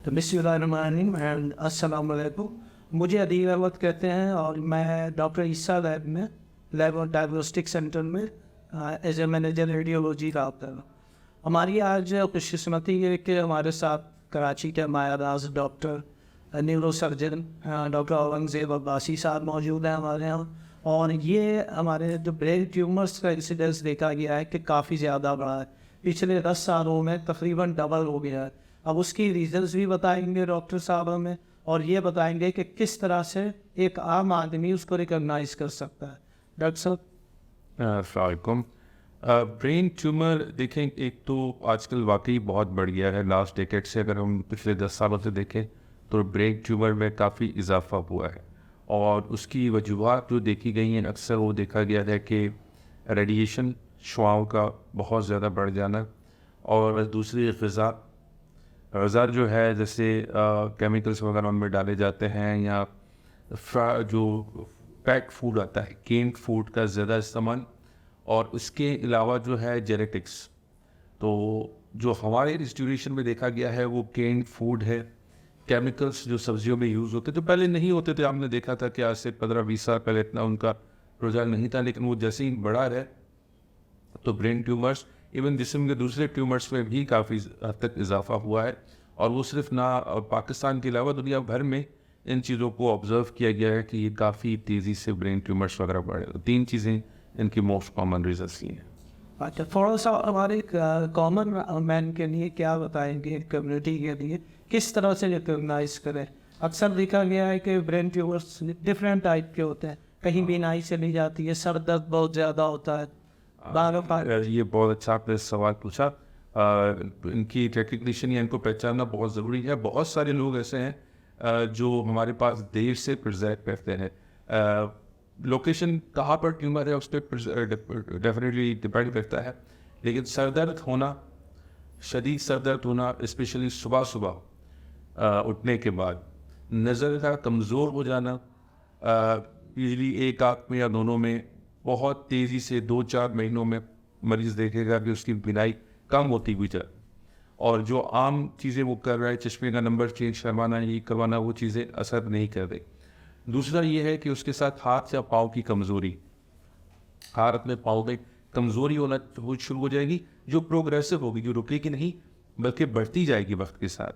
तो बिस्मिल्लाहिर्रहमानिर्रहीम एंड अस्सलाम वालेकुम। मुझे अदील अहमद कहते हैं और मैं डॉक्टर ईसा लैब में लैब और डायग्नोस्टिक सेंटर में एज ए मैनेजर रेडियोलॉजी काम कर रहा हूँ। हमारी आज खुशकिस्मती है कि हमारे साथ कराची के मायाराज doctor neurosurgeon doctor Aurangzeb Abbasi sahab मौजूद हैं हमारे यहाँ। और ये हमारे जो ब्रेन ट्यूमर्स का इंसिडेंस देखा गया है कि काफ़ी ज़्यादा बढ़ा है, पिछले 10 सालों में तकरीबन डबल हो गया है। अब उसकी रीजंस भी बताएंगे डॉक्टर साहब हमें, और ये बताएंगे कि किस तरह से एक आम आदमी उसको रिकॉग्नाइज कर सकता है। डॉक्टर साहब अस्सलाम। ब्रेन ट्यूमर देखें, एक तो आजकल वाकई बहुत बढ़ गया है। लास्ट डेकेड से अगर हम पिछले 10 सालों से देखें तो ब्रेन ट्यूमर में काफ़ी इजाफा हुआ है, और उसकी वजूहत जो देखी गई हैं अक्सर वो देखा गया है कि रेडिएशन शुआओं का बहुत ज़्यादा बढ़ जाना, और दूसरी ग़िज़ा जो है जैसे केमिकल्स वगैरह उनमें डाले जाते हैं, या जो पैक्ड फूड आता है केन्ड फूड का ज़्यादा इस्तेमाल, और उसके अलावा जो है जेनेटिक्स। तो जो हमारे इंस्टीट्यूशन में देखा गया है वो केन्ड फूड है, केमिकल्स जो सब्जियों में यूज़ होते जो पहले नहीं होते थे। आपने देखा था कि आज से 15-20 साल पहले इतना उनका रुझान नहीं था, लेकिन वो जैसे ही बढ़ा है तो ब्रेन ट्यूमर्स, इवन जिस्म के दूसरे ट्यूमर्स में भी काफ़ी हद तक इजाफा हुआ है। और वो सिर्फ ना पाकिस्तान के अलावा दुनिया भर में इन चीज़ों को ऑब्ज़र्व किया गया है कि ये काफ़ी तेज़ी से ब्रेन ट्यूमर्स वगैरह बढ़े। तो 3 चीज़ें इनकी मोस्ट कॉमन रीजंस ये हैं। अच्छा, थोड़ा सा हमारे कॉमन मैन के लिए क्या बताएंगे, कम्युनिटी के लिए किस तरह से रिकॉग्नाइज करें? अक्सर देखा गया है कि ब्रेन ट्यूमर्स डिफरेंट टाइप के होते हैं, कहीं बीनाई चली जाती है, सर दर्द बहुत ज़्यादा होता है, ये बहुत अच्छा आपने सवाल पूछा। इनकी रिकग्निशन या इनको पहचानना बहुत ज़रूरी है। बहुत सारे लोग ऐसे हैं जो हमारे पास देर से प्रेजेंट करते हैं। लोकेशन कहाँ पर ट्यूमर है उस पर डेफिनेटली डिपेंड करता है, लेकिन सर दर्द होना, शदीद सर दर्द होना, स्पेशली सुबह सुबह उठने के बाद, नज़र का कमज़ोर हो जाना, यूजली एक आँख में या दोनों में बहुत तेज़ी से 2-4 महीनों में मरीज़ देखेगा कि उसकी बिनाई कम होती हुई जाए, और जो आम चीज़ें वो कर रहा है, चश्मे का नंबर चेंज करवाना, ये करवाना, वो चीज़ें असर नहीं कर रही। दूसरा ये है कि उसके साथ हाथ या पाँव की कमज़ोरी, हाथ में पाँव में कमज़ोरी होना शुरू हो जाएगी, जो प्रोग्रेसिव होगी, जो रुकेगी नहीं बल्कि बढ़ती जाएगी वक्त के साथ।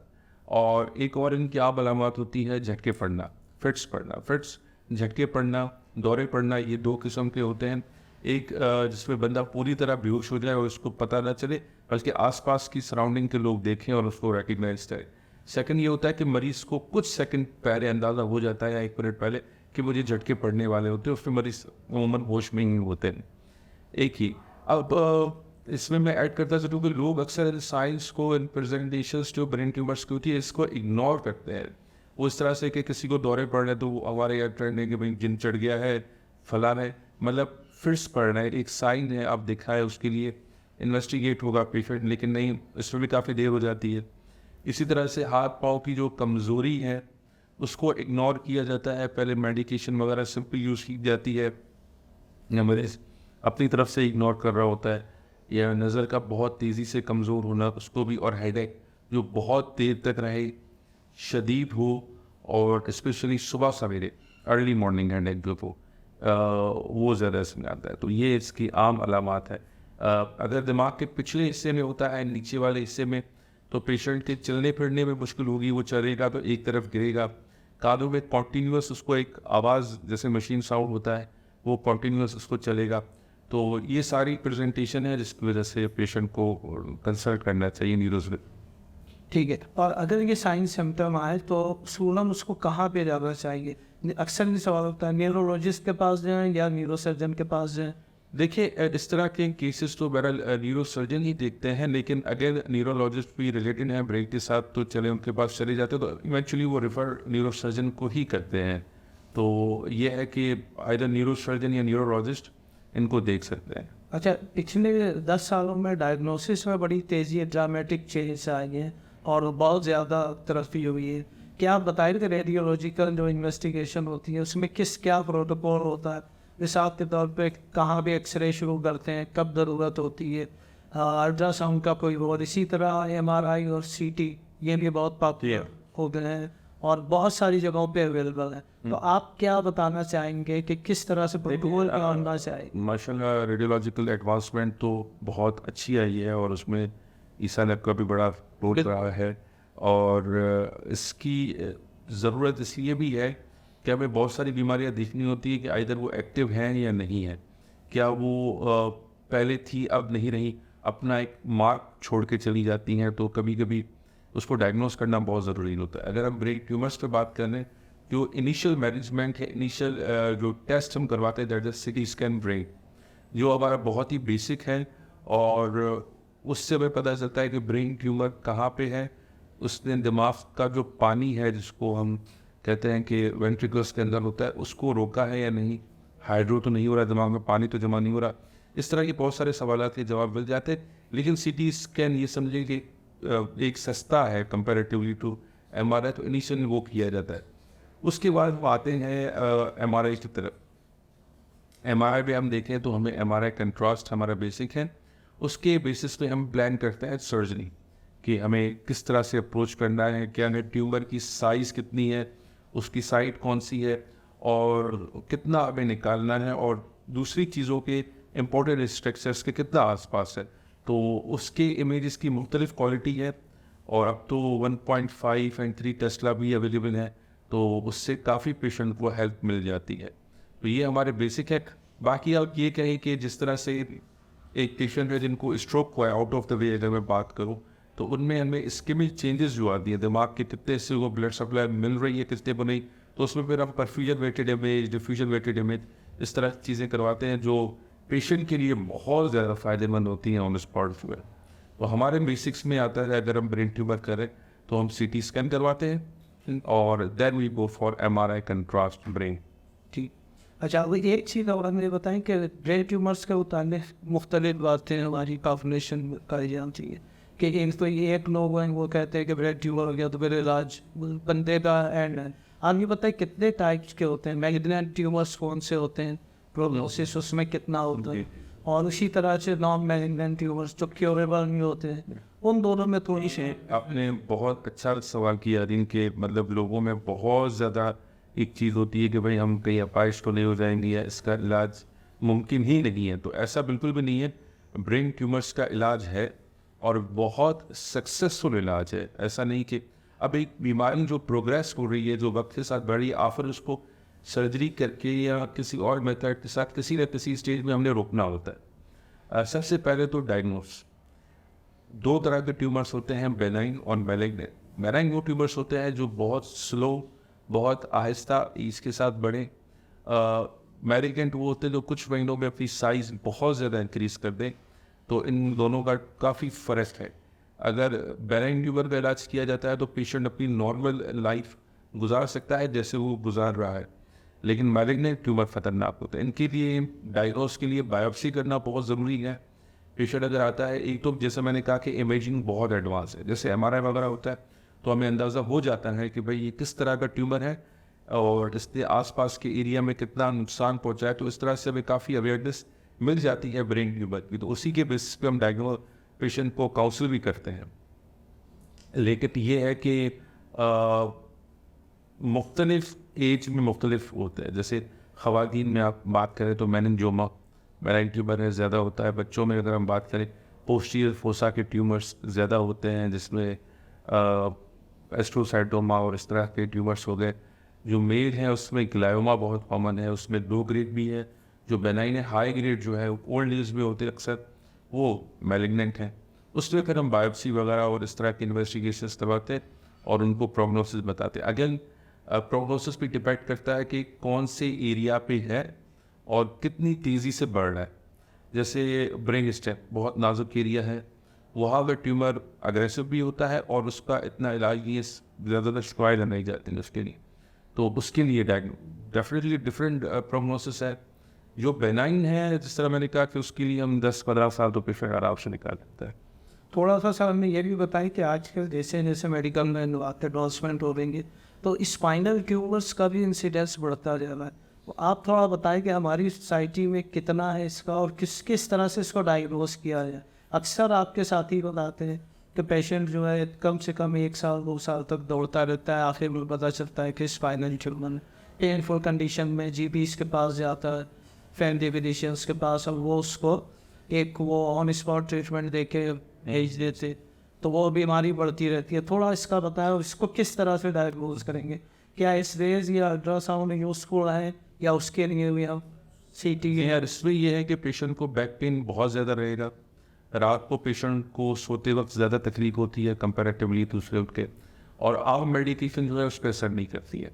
और एक और इनकी आम अलामत होती है झटके पड़ना, फिट्स पड़ना। फिट्स, झटके पड़ना, दौरे पड़ना, ये 2 किस्म के होते हैं। एक जिसमें बंदा पूरी तरह बेहोश हो जाए और उसको पता ना चले, बल्कि आसपास की सराउंडिंग के लोग देखें और उसको रिकग्नाइज करें। सेकंड ये होता है कि मरीज़ को कुछ सेकंड पहले अंदाज़ा हो जाता है या 1 मिनट पहले कि मुझे झटके पड़ने वाले होते हैं, उसमें मरीज़ अमूमन होश में ही होते हैं। एक ही अब इसमें मैं ऐड करता चलूँ कि लोग अक्सर साइंस को, इन प्रेजेंटेशंस जो ब्रेन ट्यूमर्स की होती है, इसको इग्नोर करते हैं। वो इस तरह से कि किसी को दौरे पड़ रहे हैं तो हमारे यहाँ ट्रेंड है कि भाई जिन चढ़ गया है, फलाना है, मतलब फिट्स पड़ रहा है, एक साइन है, आप दिखा है, उसके लिए इन्वेस्टिगेट होगा पेशेंट, लेकिन नहीं, इसमें भी काफ़ी देर हो जाती है। इसी तरह से हाथ पाँव की जो कमज़ोरी है उसको इग्नोर किया जाता है, पहले मेडिकेशन वगैरह सिंपल यूज़ की जाती है, या मरीज़ अपनी तरफ से इग्नोर कर रहा होता है। या नज़र का बहुत तेज़ी से कमज़ोर होना, उसको भी, और हेडेक जो बहुत देर तक रहे, शदीद हो, और स्पेशली सुबह सवेरे अर्ली मॉर्निंग हेडेक जो हो वो ज़्यादा इसमें आता है। तो ये इसकी आम अलामात है। अगर दिमाग के पिछले हिस्से में होता है, नीचे वाले हिस्से में, तो पेशेंट के चलने फिरने में मुश्किल होगी, वो चलेगा तो एक तरफ गिरेगा। कानों में कॉन्टीन्यूस उसको एक आवाज़ जैसे मशीन साउंड होता है, वो कॉन्टीन्यूस उसको चलेगा। तो ये सारी प्रेजेंटेशन है जिसकी वजह से पेशेंट को कंसल्ट करना चाहिए न्यूरोलॉजिस्ट। ठीक है। और अगर ये साइन सिम्टम आए तो सूरन उसको कहाँ पे जाना चाहिए? अक्सर ये सवाल होता है, न्यूरोलॉजिस्ट के पास जाएं या न्यूरो सर्जन के पास जाएं? देखिए, इस तरह के केसेस तो बहरहाल न्यूरो सर्जन ही देखते हैं, लेकिन अगर न्यूरोलॉजिस्ट भी रिलेटेड हैं ब्रेन के साथ तो चले उनके पास चले जाते हैं, तो इवेंचुअली वो रेफर न्यूरो सर्जन को ही करते हैं। तो ये है कि आइदर न्यूरो सर्जन या न्यूरोलॉजिस्ट इनको देख सकते हैं। अच्छा, पिछले 10 सालों में डायग्नोसिस में बड़ी तेज़ी, ड्रामेटिक चेंज आई है और बहुत ज़्यादा तरक्की हुई है। क्या आप बताएं कि रेडियोलॉजिकल जो इन्वेस्टिगेशन होती है उसमें क्या प्रोटोकॉल होता है? मिसाल के तौर पे कहाँ भी एक्सरे शुरू करते हैं, कब ज़रूरत होती है, अल्ट्रासाउंड का कोई रोल, इसी तरह MRI और CT ये भी बहुत पॉपुलर हो गए हैं और बहुत सारी जगहों पे अवेलेबल है। तो आप क्या बताना चाहेंगे कि किस तरह से प्रोटोकॉल करना चाहिए? माशाल्लाह रेडियोलॉजिकल एडवांसमेंट तो बहुत अच्छी आई है और उसमें ईसा लैब का भी बड़ा रोल रहा है। और इसकी ज़रूरत इसलिए भी है कि हमें बहुत सारी बीमारियां देखनी होती है कि आइदर वो एक्टिव हैं या नहीं है, क्या वो पहले थी अब नहीं रही, अपना एक मार्क छोड़ के चली जाती हैं। तो कभी कभी उसको डायग्नोस करना बहुत ज़रूरी होता है। अगर हम ब्रेन ट्यूमर्स पे बात करें, जो इनिशियल मैनेजमेंट है, इनिशियल जो टेस्ट हम करवाते हैं that is CT scan brain, जो हमारा बहुत ही बेसिक है और उससे हमें पता चलता है कि ब्रेन ट्यूमर कहाँ पे है। उसने दिमाग का जो पानी है जिसको हम कहते हैं कि वेंट्रिकल्स के अंदर होता है, उसको रोका है या नहीं, हाइड्रो तो नहीं हो रहा, दिमाग में पानी तो जमा नहीं हो रहा। इस तरह के बहुत सारे सवाल के जवाब मिल जाते हैं। लेकिन सीटी स्कैन ये समझिए कि एक सस्ता है कंपैरेटिवली टू एमआरआई, तो इनिशियली वो किया जाता है। उसके बाद वो आते हैं एमआरआई की तरफ। एमआरआई पे हम देखें तो हमें एमआरआई कंट्रास्ट हमारा बेसिक है, उसके बेसिस पे हम प्लान करते हैं सर्जरी कि हमें किस तरह से अप्रोच करना है, क्या है ट्यूमर की साइज़ कितनी है, उसकी साइट कौन सी है और कितना हमें निकालना है, और दूसरी चीज़ों के इम्पोर्टेंट स्ट्रक्चर्स के कितना आसपास है। तो उसके इमेजेस की मुख्तलिफ क्वालिटी है और अब तो 1.5 एंड 3 टेस्ला भी अवेलेबल है, तो उससे काफ़ी पेशेंट को हेल्प मिल जाती है। तो ये हमारे बेसिक है। बाकी आप ये कहें कि जिस तरह से एक पेशेंट है जिनको स्ट्रोक हुआ है, आउट ऑफ द वे अगर मैं बात करूँ, तो उनमें हमें इस्केमिक चेंजेस जो आती है, दिमाग के कितने हिस्से को ब्लड सप्लाई मिल रही है, कितने को नहीं, तो उसमें फिर हम perfusion weighted image, diffusion weighted image, इस तरह की चीज़ें करवाते हैं जो पेशेंट के लिए बहुत ज़्यादा फ़ायदेमंद होती हैं ऑन स्पॉट में। तो हमारे बेसिक्स में आता है अगर हम ब्रेन ट्यूमर करें तो हम सीटी स्कैन करवाते हैं और then we go for MRI contrast brain. ठीक। अच्छा, वो एक चीज़ और हमें बताएं कि ब्रेन ट्यूमर्स के उतारने मुख्तलिफ बातें हमारी पॉपुलेशन में पाई जाती है कि एक तो ये एक लोग हैं वो कहते हैं कि ब्रेन ट्यूमर हो गया तो फिर इलाज बंदे का एंड है। आप ये बताएं कितने टाइप्स के होते हैं, मैलिग्नेंट ट्यूमर्स कौन से होते हैं, प्रोग्नोसिस उसमें कितना होता है, और उसी तरह से नॉन मैलिग्नेंट ट्यूमर्स जो क्योरेबल नहीं होते हैं, उन दोनों में थोड़ी सी। आपने बहुत अच्छा सवाल किया जिनके मतलब लोगों में बहुत ज़्यादा एक चीज़ होती है कि भाई हम कहीं अपाइश तो नहीं हो जाएंगे या इसका इलाज मुमकिन ही नहीं है। तो ऐसा बिल्कुल भी नहीं है। ब्रेन ट्यूमर्स का इलाज है और बहुत सक्सेसफुल इलाज है। ऐसा नहीं कि अब एक बीमारी जो प्रोग्रेस हो रही है, जो वक्त के साथ बढ़ी, आखिर उसको सर्जरी करके या किसी और मेथड के साथ किसी न किसी स्टेज में हमने रोकना होता है। सबसे पहले तो डायग्नोस, दो तरह के ट्यूमर्स होते हैं, बेनाइन और मैलिग्नेंट। बेनाइन वो ट्यूमर्स होते हैं जो बहुत स्लो, बहुत आहिस्ता इसके साथ बढ़े। मैलिग्नेंट वो होते हैं जो कुछ महीनों में अपनी साइज बहुत ज़्यादा इंक्रीज कर दें। तो इन दोनों का काफ़ी फ़र्क है। अगर बेनाइन ट्यूमर का इलाज किया जाता है तो पेशेंट अपनी नॉर्मल लाइफ गुजार सकता है जैसे वो गुजार रहा है, लेकिन मैलिग्नेंट ट्यूमर खतरनाक होते हैं। इनके लिए डायग्नोस के लिए बायोप्सी करना बहुत ज़रूरी है। पेशेंट अगर आता है, एक तो जैसे मैंने कहा कि इमेजिंग बहुत एडवांस है, जैसे एमआरआई वगैरह होता है तो हमें अंदाज़ा हो जाता है कि भाई ये किस तरह का ट्यूमर है और इसके आसपास के एरिया में कितना नुकसान पहुंचा है। तो इस तरह से हमें काफ़ी अवेयरनेस मिल जाती है ब्रेन ट्यूमर की। तो उसी के बेसिस पे हम डायग्नोस पेशेंट को काउंसिल भी करते हैं। लेकिन ये है कि मुख्तलिफ एज में मुख्तलिफ होते हैं। जैसे ख़वातीन में आप बात करें तो मेनिंजियोमा, बेनाइन ट्यूमर है, ज़्यादा होता है। बच्चों में अगर हम बात करें पोस्टीरियर फोसा के ट्यूमर्स ज़्यादा होते हैं, जिसमें एस्ट्रोसाइटोमा और इस तरह के ट्यूमर्स हो गए। जो मेल हैं उसमें ग्लायोमा बहुत कॉमन है, उसमें 2 ग्रेड भी है। जो बेनाइन है, हाई ग्रेड जो है ओल्ड एज में होते हैं अक्सर, वो मैलिग्नेंट हैं। उसमें फिर हम बायोप्सी वगैरह और इस तरह की इन्वेस्टिगेशन करवाते हैं और उनको प्रोग्नोसिस बताते हैं। अगेन प्रोग्नोसिस पे डिपेंड करता है कि कौन से एरिया पे है और कितनी तेज़ी से बढ़ रहा है। जैसे ब्रेन स्टेम बहुत नाजुक एरिया है, वहाँ पर ट्यूमर अग्रेसिव भी होता है और उसका इतना इलाज नहीं है, ज़्यादातर स्टेरॉइड नहीं जाते हैं उसके लिए। तो उसके लिए डेफिनेटली डिफरेंट प्रोग्नोसिस है। जो बेनाइन है, जिस तरह मैंने कहा कि उसके लिए हम 10-15 साल तो पेशेंट आराम से निकाल सकता है। थोड़ा सा सर हमें ये भी बताएं कि आजकल जैसे जैसे मेडिकल में एडवांसमेंट हो रही है तो स्पाइनल ट्यूमर्स का भी इंसिडेंस बढ़ता जा रहा है। तो आप थोड़ा बताएं कि हमारी सोसाइटी में कितना है इसका और किस किस तरह से इसको डायग्नोस किया जाए। अक्सर आपके साथी बताते हैं कि पेशेंट जो है कम से कम 1 साल 2 साल तक दौड़ता रहता है, आखिर में पता चलता है कि स्पाइनल ट्यूमर पेनफुल कंडीशन में जीपीस के पास जाता है, फैमिली फिजिशियंस के पास, और वो उसको एक वो ऑन स्पॉट ट्रीटमेंट दे के भेज देते, तो वो बीमारी बढ़ती रहती है। थोड़ा इसका बताओ, इसको किस तरह से डायग्नोज करेंगे? क्या इस रेज या अल्ट्रासाउंड यूजफुल है, या उसके लिए भी हम सीटी? यार इसमें ये है कि पेशेंट को बैक पेन बहुत ज़्यादा रहेगा, रात को पेशेंट को सोते वक्त ज़्यादा तकलीफ होती है कंपैरेटिवली दूसरे उनके, और आर्म मेडिकेशन जो है उस पर असर नहीं करती है।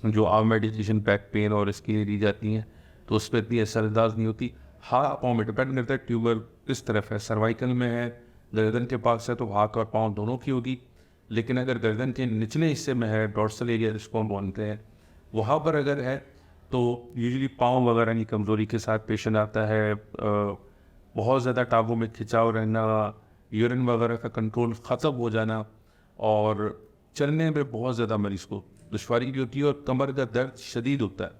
जो आर्म मेडिकेशन बैक पेन और इसके लिए दी जाती हैं तो उस पर इतनी असरअंदाज नहीं होती। हाँ, पाँव में डिपेंड करता है ट्यूमर किस तरफ है, सर्वाइकल में है, गर्दन के पास है, तो हाथ और पाँव दोनों की होगी। लेकिन अगर गर्दन के निचले हिस्से में है, डॉर्सल एरिया जिसको हम बोलते हैं, वहाँ पर अगर है तो यूजुअली पाँव वगैरह की कमज़ोरी के साथ पेशेंट आता है। बहुत ज़्यादा टाँगों में खिंचाव रहना, यूरिन वगैरह का कंट्रोल ख़त्म हो जाना, और चलने में बहुत ज़्यादा मरीज़ को दुश्वारी भी होती है, और कमर का दर्द शदीद होता है।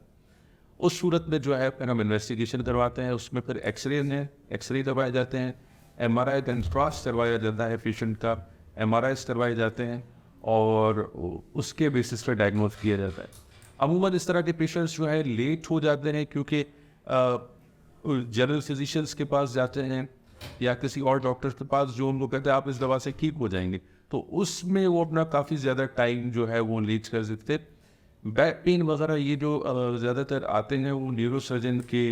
उस सूरत में जो है फिर हम इन्वेस्टिगेशन करवाते हैं, उसमें फिर एक्सरे करवाए जाते हैं, MRI कंट्रास्ट करवाया जाता है पेशेंट का, MRIs करवाए जाते हैं, और उसके बेसिस पर डायग्नोज किया जाता है। अमूमन इस तरह के पेशेंट्स जो है लेट हो जाते हैं, क्योंकि जनरल फिजिशियंस के पास जाते हैं या किसी और डॉक्टर के पास, जो उनको कहते हैं आप इस दवा से ठीक हो जाएंगे, तो उसमें वो अपना काफ़ी ज़्यादा टाइम जो है वो लीच कर सकते। बैक पेन वगैरह ये जो ज़्यादातर आते हैं वो न्यूरोसर्जन के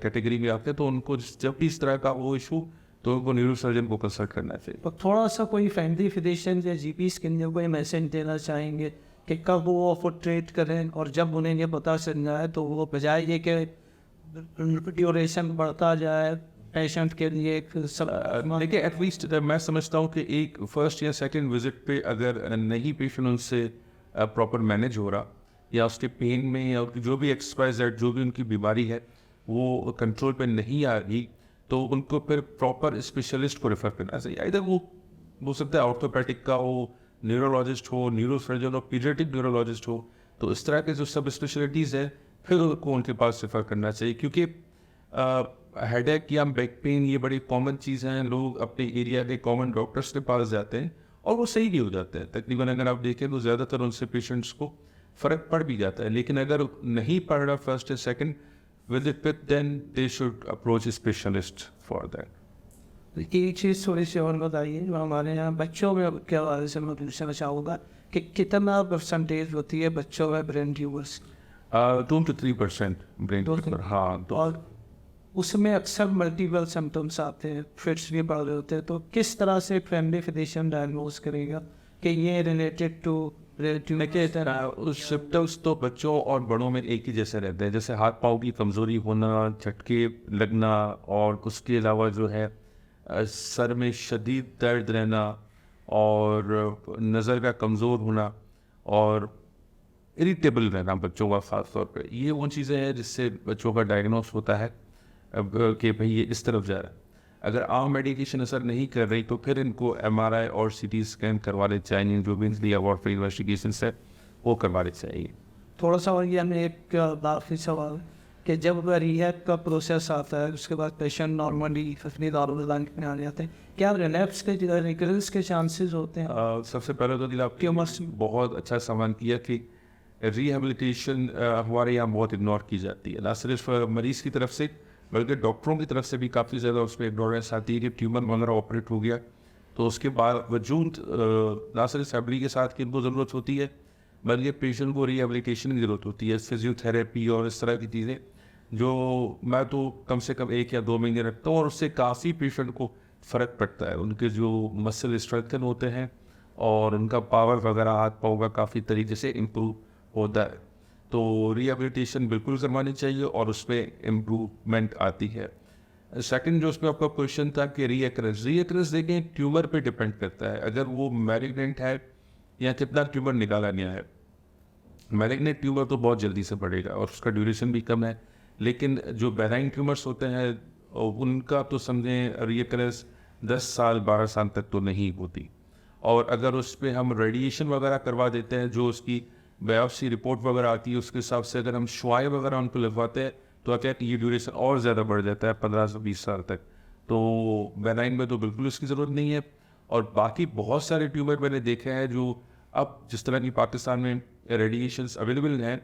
कैटेगरी में आते हैं, तो उनको जब भी इस तरह का वो इशू, तो उनको न्यूरोसर्जन को कंसल्ट करना चाहिए। तो थोड़ा सा कोई फैमिली फिजिशियन या जीपीस के लिए कोई मैसेज देना चाहेंगे कि कब वो फुट ट्रीट करें, और जब उन्हें ये पता चल जाए तो वो बजाय ये कि ड्यूरेशन बढ़ता जाए पेशेंट के लिए एक देखिए, एटलीस्ट मैं समझता हूँ कि एक फर्स्ट या सेकंड विजिट पे अगर नहीं पेशेंट उनसे प्रॉपर मैनेज हो रहा, या उसके पेन में या जो भी एक्सरसाइज जो भी उनकी बीमारी है वो कंट्रोल पे नहीं आ रही, तो उनको फिर प्रॉपर स्पेशलिस्ट को रेफर करना चाहिए। इधर वो हो सकता है ऑर्थोपेडिक का हो, न्यूरोलॉजिस्ट हो, न्यूरोसर्जन हो, पीडियाट्रिक न्यूरोलॉजिस्ट हो, तो इस तरह के जो सब स्पेशलिटीज़ है फिर उनको उनके पास रेफर करना चाहिए। क्योंकि हेडेक या बैक पेन ये बड़ी कॉमन चीज़ हैं, लोग अपने एरिया के कॉमन डॉक्टर्स के पास जाते हैं और वो सही भी हो जाते हैं। तकरीबन अगर आप देखें तो ज़्यादातर उनसे पेशेंट्स को फ़र्क पड़ भी जाता है। लेकिन अगर नहीं पड़ रहा फर्स्ट या सेकंड विजिट पे, then they should approach specialist for that. एक चीज़ थोड़ी सी और बताइए, जो हमारे यहाँ बच्चों में के हवाले से मैं पूछना चाहूँगा कि कितना परसेंटेज होती है बच्चों में brain tumours? 2 to 3% brain tumour. हाँ, तो और उसमें अक्सर मल्टीपल सिम्टम्स आते हैं, फिट्स भी बढ़ रहे होते हैं, तो किस तरह से फैमिली फिजिशियन डायग्नोज करेगा कि ये रिलेटेड टू उस सिम्टम्स तो बच्चों और बड़ों में एक ही जैसे रहते हैं, जैसे हाथ पाँव की कमज़ोरी होना, झटके लगना, और उसके अलावा जो है सर में शदीद दर्द रहना, और नज़र का कमज़ोर होना, और इरिटेबल रहना बच्चों का ख़ास तौर पे। ये वो चीज़ें हैं जिससे बच्चों का डायग्नोस होता है कि भाई ये इस तरफ जा रहा है। अगर आम मेडिकेशन असर नहीं कर रही तो फिर इनको MRI और CT स्कैन करवाने चाहिए, जो भी इनकी अवार्ड इन्वेस्टिगेशन है वो करवाने चाहिए। थोड़ा सा और ये हमें एक आखिरी सवाल कि जब रिहैब का प्रोसेस आता है उसके बाद पेशेंट नॉर्मली अपनी नॉर्मल लाइफ में आ जाते हैं, क्या रिलैप्स के रिकरेंस के चांसेस होते हैं? सबसे पहले तो आपकी बहुत अच्छा सवाल किया कि रिहेबिलिटेशन हमारे यहाँ बहुत इग्नोर की जाती है, ना सिर्फ मरीज़ की तरफ से बल्कि डॉक्टरों की तरफ से भी काफ़ी ज़्यादा उसमें इग्नोरेंस आती है कि ट्यूमर वगैरह ऑपरेट हो गया तो उसके बावजूद ना सिर्फ फैमिली के साथ की इनको ज़रूरत होती है बल्कि पेशेंट को रिहेबिलिटेशन की ज़रूरत होती है, फिजियोथेरेपी और इस तरह की चीज़ें जो मैं तो कम से कम 1 या 2 महीने रखता हूँ, और उससे काफ़ी पेशेंट को फ़र्क पड़ता है। उनके जो मसल स्ट्रेंथन होते हैं और उनका पावर वगैरह हाथ पाँव का काफ़ी तरीके से इम्प्रूव होता है। तो रिहेबिलिटेशन बिल्कुल करवानी चाहिए और उसमें इम्प्रूवमेंट आती है। सेकंड जो उसमें आपका क्वेश्चन था कि रीअकरेंस देखें ट्यूमर पे डिपेंड करता है, अगर वो मैलिग्नेंट है या कितना ट्यूमर निकाला गया है। मैलिग्नेंट ट्यूमर तो बहुत जल्दी से बढ़ेगा और उसका ड्यूरेशन भी कम है, लेकिन जो बेनाइन ट्यूमर्स होते हैं उनका तो समझें रीअकरेंस 10 साल 12 साल तक तो नहीं होती। और अगर उस पर हम रेडिएशन वगैरह करवा देते हैं, जो उसकी बायोप्सी रिपोर्ट वगैरह आती है उसके हिसाब से अगर हम शुआएं वगैरह उनको लगवाते हैं तो क्या ये ड्यूरेशन और ज़्यादा बढ़ जाता है 15 से 20 साल तक। तो बेनाइन में तो बिल्कुल इसकी ज़रूरत नहीं है। और बाकी बहुत सारे ट्यूमर मैंने देखे हैं जो अब जिस तरह की पाकिस्तान में रेडिएशंस अवेलेबल हैं,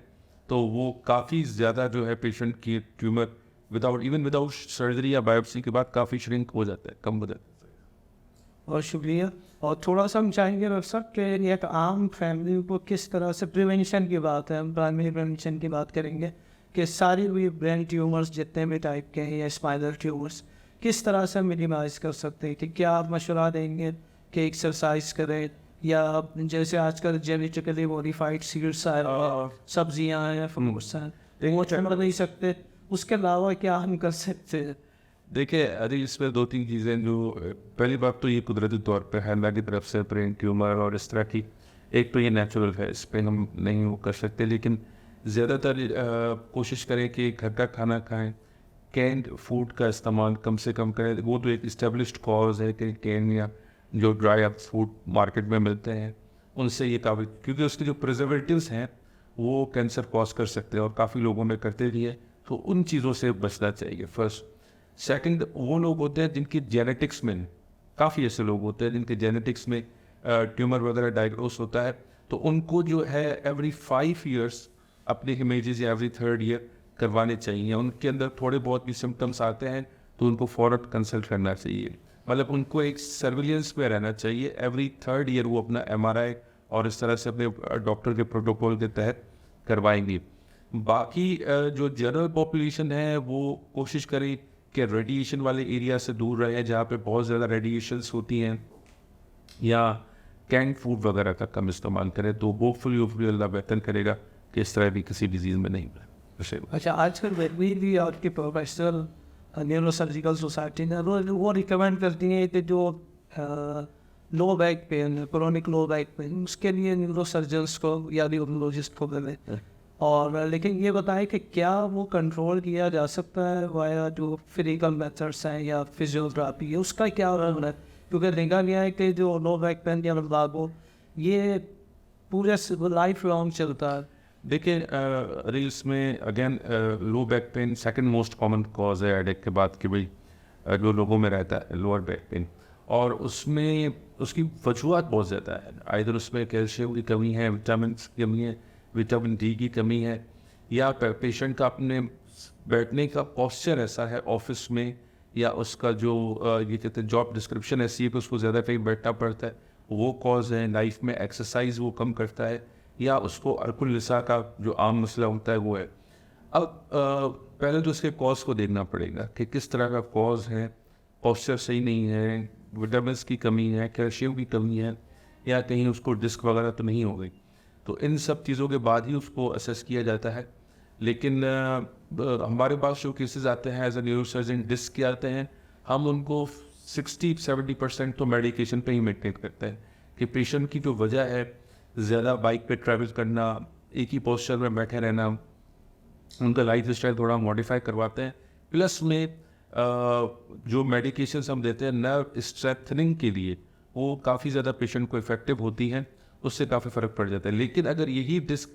तो वो काफ़ी ज़्यादा जो है पेशेंट की ट्यूमर विदाउट सर्जरी या बायोप्सी के बाद काफ़ी श्रिंक हो जाता है, कम हो जाता है। बहुत शुक्रिया। और थोड़ा सा हम चाहेंगे डॉक्टर साहब कि एक आम फैमिली को किस तरह से प्रिवेंशन की बात है, हम प्राइमरी प्रिवेंशन की बात करेंगे कि सारी हुई ब्रेन ट्यूमर्स जितने भी टाइप के हैं या स्पाइनल ट्यूमर्स किस तरह से मिनिमाइज कर सकते हैं, कि क्या आप मशवरा देंगे कि एक्सरसाइज करें, या जैसे आजकल जेनेटिकली मॉडिफाइड सीड्स हैं, सब्जियां हैं, फ्रूट्स हैं, वो छोड़ नहीं सकते, उसके अलावा क्या हम कर सकते हैं? देखिए, अरे इसमें 2-3 चीज़ें जो पहली बात तो ये कुदरती तौर पे है, अल्लाह की तरफ से ब्रेन ट्यूमर और इस तरह की, एक तो ये नेचुरल है, इस पर हम नहीं वो कर सकते, लेकिन ज़्यादातर कोशिश करें कि घर का खाना खाएं, कैंड फूड का इस्तेमाल कम से कम करें। वो तो एक इस्टेब्लिश्ड कॉज है कि कैन या जो ड्राई अप फूड मार्केट में मिलते हैं उनसे ये काफ़ी, क्योंकि उसके जो प्रिजर्वेटिव्स हैं वो कैंसर कॉज कर सकते हैं और काफ़ी लोगों में करते भी है, तो उन चीज़ों से बचना चाहिए फर्स्ट। सेकंड, वो लोग होते हैं जिनकी जेनेटिक्स में, काफ़ी ऐसे लोग होते हैं जिनके जेनेटिक्स में ट्यूमर वगैरह डायग्नोस होता है, तो उनको जो है एवरी 5 ईयर्स अपने इमेजेस या एवरी 3rd ईयर करवाने चाहिए। उनके अंदर थोड़े बहुत भी सिम्टम्स आते हैं तो उनको फ़ौरन कंसल्ट करना चाहिए, मतलब उनको एक सर्विलेंस में रहना चाहिए। एवरी 3rd ईयर वो अपना MRI और इस तरह से अपने डॉक्टर के प्रोटोकॉल के तहत करवाएंगे। बाकी जो जनरल पॉपुलेशन है वो कोशिश करें कि रेडिएशन वाले एरिया से दूर रहे, जहाँ पे बहुत ज़्यादा रेडिएशंस होती हैं, या कैंड फूड वगैरह का कम इस्तेमाल करें, तो होपफुली अल्लाह बेहतर करेगा कि इस तरह भी किसी डिजीज़ में नहीं बने। अच्छा, आजकल भी आपके प्रोफेशनल न्यूरो सर्जिकल सोसाइटी ने वो रिकमेंड करती हैं कि जो low back pain, chronic low back pain, उसके लिए न्यूरो सर्जन्स को या न्यूरोलॉजिस्ट को दें। और लेकिन ये बताएं कि क्या वो कंट्रोल किया जा सकता है वाया जो फिजिकल मेथड्स हैं या फिजियोथेरेपी है, उसका क्या रोल है? क्योंकि देखा गया है कि जो लो बैक पेन या लंबागो ये पूरे लाइफ लॉन्ग चलता है। देखिए, रील्स में again low back pain second most common cause है हेडेक के बाद, कि भाई जो लोगों में रहता है लोअर बैक पेन, और उसमें उसकी वजूहत बहुत ज़्यादा है। आइदर उसमें कैल्शियम की कमी है, विटामिन की कमी है, विटामिन डी की कमी है, या पेशेंट का अपने बैठने का पोस्चर ऐसा है ऑफिस में, या उसका जो ये कहते हैं जॉब डिस्क्रिप्शन ऐसी है कि उसको ज़्यादा कहीं बैठना पड़ता है, वो कॉज है। लाइफ में एक्सरसाइज वो कम करता है, या उसको अर्कुल लिसा का जो आम मसला होता है वो है। अब पहले तो उसके कॉज को देखना पड़ेगा कि किस तरह का कॉज है, पोस्चर सही नहीं है, विटामिन की कमी है, कैल्शियम की कमी है, या कहीं उसको डिस्क वगैरह तो नहीं हो गई। तो इन सब चीज़ों के बाद ही उसको असेस किया जाता है। लेकिन हमारे पास जो केसेस आते हैं एज ए न्यूरोसर्जन डिस्क के आते हैं, हम उनको 60-70% तो मेडिकेशन पे ही मेंटेन करते हैं, कि पेशेंट की जो वजह है ज़्यादा बाइक पे ट्रैवल करना, एक ही पोस्चर में बैठे रहना, उनका लाइफ स्टाइल थोड़ा मॉडिफाई करवाते हैं, प्लस में जो मेडिकेशंस हम देते हैं नर्व स्ट्रेंथनिंग के लिए, वो काफ़ी ज़्यादा पेशेंट को इफेक्टिव होती हैं, उससे काफ़ी फ़र्क पड़ जाता है। लेकिन अगर यही डिस्क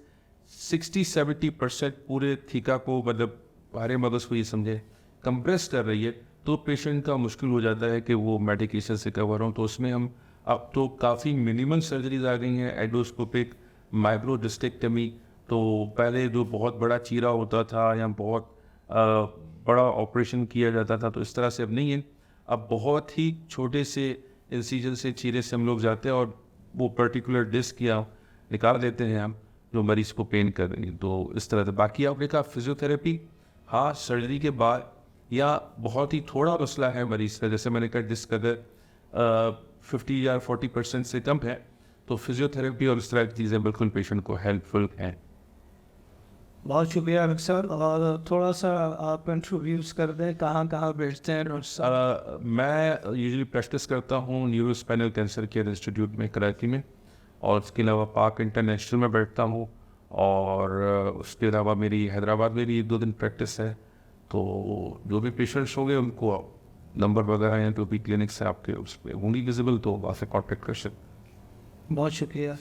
60-70% पूरे थीका को, मतलब भारे मगज़ को ये समझे कंप्रेस कर रही है, तो पेशेंट का मुश्किल हो जाता है कि वो मेडिकेशन से कवर हो। तो उसमें हम अब तो काफ़ी मिनिमल सर्जरीज आ गई हैं, एंडोस्कोपिक माइक्रोडिस्टेक्टमी। तो पहले जो बहुत बड़ा चीरा होता था या बहुत बड़ा ऑपरेशन किया जाता था, तो इस तरह से अब नहीं है। अब बहुत ही छोटे से इंसीजन से, चीरे से हम लोग जाते हैं और वो पर्टिकुलर डिस्क या निकाल देते हैं हम, जो मरीज़ को पेन कर रही है। तो इस तरह से बाकी आपने कहा फिजियोथेरेपी, हाँ सर्जरी के बाद, या बहुत ही थोड़ा मसला है मरीज़ का, जैसे मैंने कहा डिस्क अगर 50 या 40% से कम है, तो फिजियोथेरेपी और इस तरह की चीज़ें बिल्कुल पेशेंट को हेल्पफुल हैं। बहुत शुक्रिया डॉक्टर साहब। और थोड़ा सा आप इंट्रोड्यूस कर दें कहाँ कहाँ बैठते हैं डॉक्टर साहब? मैं यूजुअली प्रैक्टिस करता हूँ न्यूरोस्पाइनल कैंसर केयर इंस्टीट्यूट में कराची में, और उसके अलावा पाक इंटरनेशनल में बैठता हूँ, और उसके अलावा मेरी हैदराबाद में भी 1-2 दिन प्रैक्टिस है। तो जो भी पेशेंट्स होंगे उनको नंबर वगैरह या जो भी क्लिनिक्स है आपके उस पर होंगी विजिबल, तो वहाँ से कॉन्टेक्ट कर सकते। बहुत शुक्रिया।